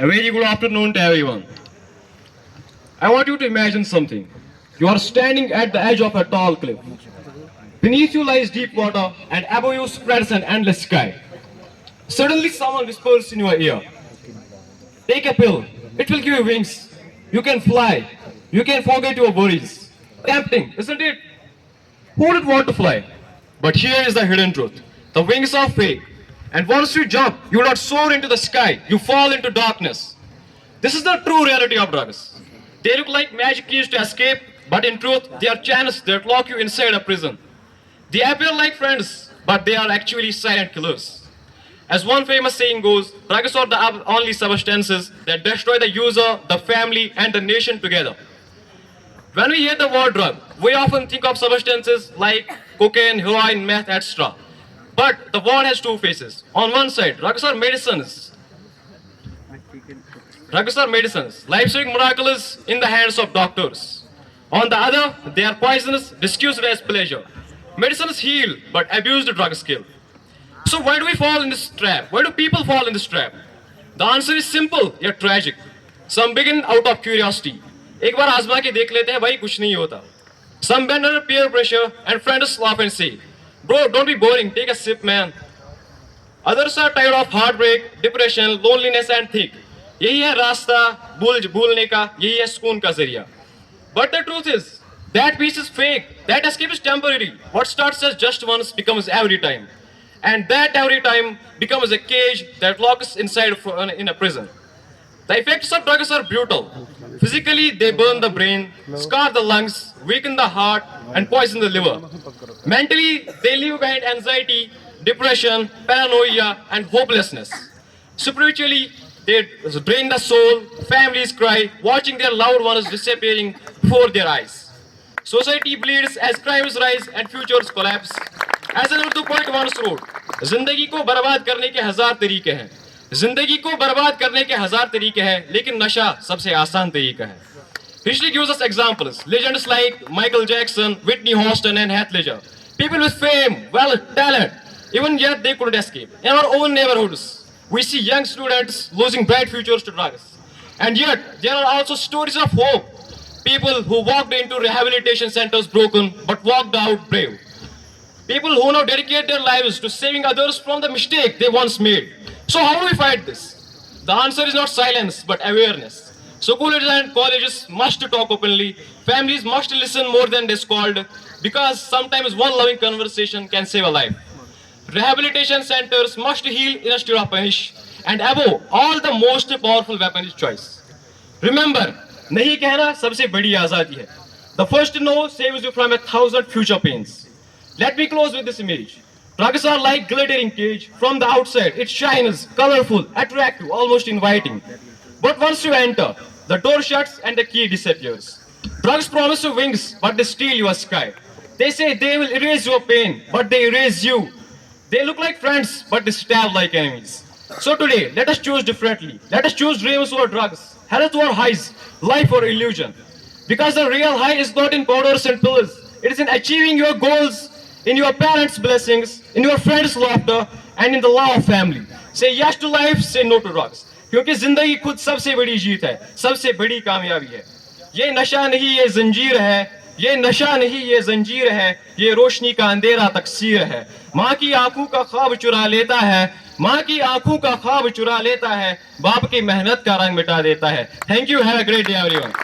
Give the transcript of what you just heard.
A very good afternoon to everyone. I want you to imagine something. You are standing at the edge of a tall cliff. Beneath you lies deep water, and above you spreads an endless sky. Suddenly, someone whispers in your ear, "Take a pill. It will give you wings. You can fly. You can forget your worries." Tempting, isn't it? Who would want to fly? But here is the hidden truth. The wings are fake. And once you jump, you do not soar into the sky. You fall into darkness. This is the true reality of drugs. They look like magic keys to escape, but in truth, they are chains that lock you inside a prison. They appear like friends, but they are actually silent killers. As one famous saying goes, drugs are the only substances that destroy the user, the family, and the nation together. When we hear the word drug, we often think of substances like cocaine, heroin, meth, etc. But the word has two faces. On one side, drugs are medicines. Drugs are medicines, life-saving miracles in the hands of doctors. On the other, they are poisonous, disguised as pleasure. Medicines heal, but abused drugs kill. So why do we fall in this trap? Why do people fall in this trap? The answer is simple yet tragic. Some begin out of curiosity. एक बार आजमा के देख लेते हैं भाई कुछ नहीं होता. Some bend under peer pressure and friends laugh and say, "Bro, don't be boring. Take a sip, man." Others are tired of heartbreak, depression, loneliness and think, यही है रास्ता भूलने का, यही है सुकून का जरिया. But the truth is, that peace is fake. That escape is temporary. What starts as just once becomes every time. And that every time becomes a cage that locks inside in a prison. The effects of drugs are brutal. Physically, they burn the brain, scar the lungs, weaken the heart, and poison the liver. Mentally, they leave behind anxiety, depression, paranoia, and hopelessness. Spiritually, they drain the soul, families cry, watching their loved ones disappearing before their eyes. Society bleeds as crimes rise and futures collapse. As an Urdu poet once wrote, जिंदगी को बर्बाद करने के हजार तरीके हैं. जिंदगी को बर्बाद करने के हजार तरीके हैं, लेकिन नशा सबसे आसान तरीका है. History gives us examples. Legends like Michael Jackson, Whitney Houston, and Heath Ledger. People with fame, wealth, talent, even yet they couldn't escape. In our own neighborhoods, we see young students losing bright futures to drugs. And yet, there are also stories of hope. People who walked into rehabilitation centers broken, but walked out brave. People who now dedicate their lives to saving others from the mistake they once made. So how do we fight this? The answer is not silence, but awareness. Schools and colleges must talk openly. Families must listen more than they scold, because sometimes one loving conversation can save a life. Rehabilitation centers must heal instead of punish. And above all, the most powerful weapon is choice. Remember, नहीं कहना सबसे बड़ी आजादी है. The first no saves you from 1,000 future pains. Let me close with this image. Drugs are like glittering cage. From the outside, it shines, colorful, attractive, almost inviting. But once you enter, the door shuts and the key disappears. Drugs promise you wings, but they steal your sky. They say they will erase your pain, but they erase you. They look like friends, but they stab like enemies. So today, let us choose differently. Let us choose dreams over drugs, health over highs, life or illusion. Because the real high is not in powders and pills. It is in achieving your goals, in your parents' blessings, in your friends' laughter, and in the law of family. Say yes to life, say no to drugs. क्योंकि जिंदगी खुद सबसे बड़ी जीत है, सबसे बड़ी कामयाबी है. ये नशा नहीं, ये जंजीर है. ये नशा नहीं, ये जंजीर है. ये रोशनी का अंधेरा तकसीर है. माँ की आंखों का ख्वाब चुरा लेता है. माँ की आंखों का ख्वाब चुरा लेता है. बाप की मेहनत का रंग मिटा देता है. Thank you. Have a great day, everyone.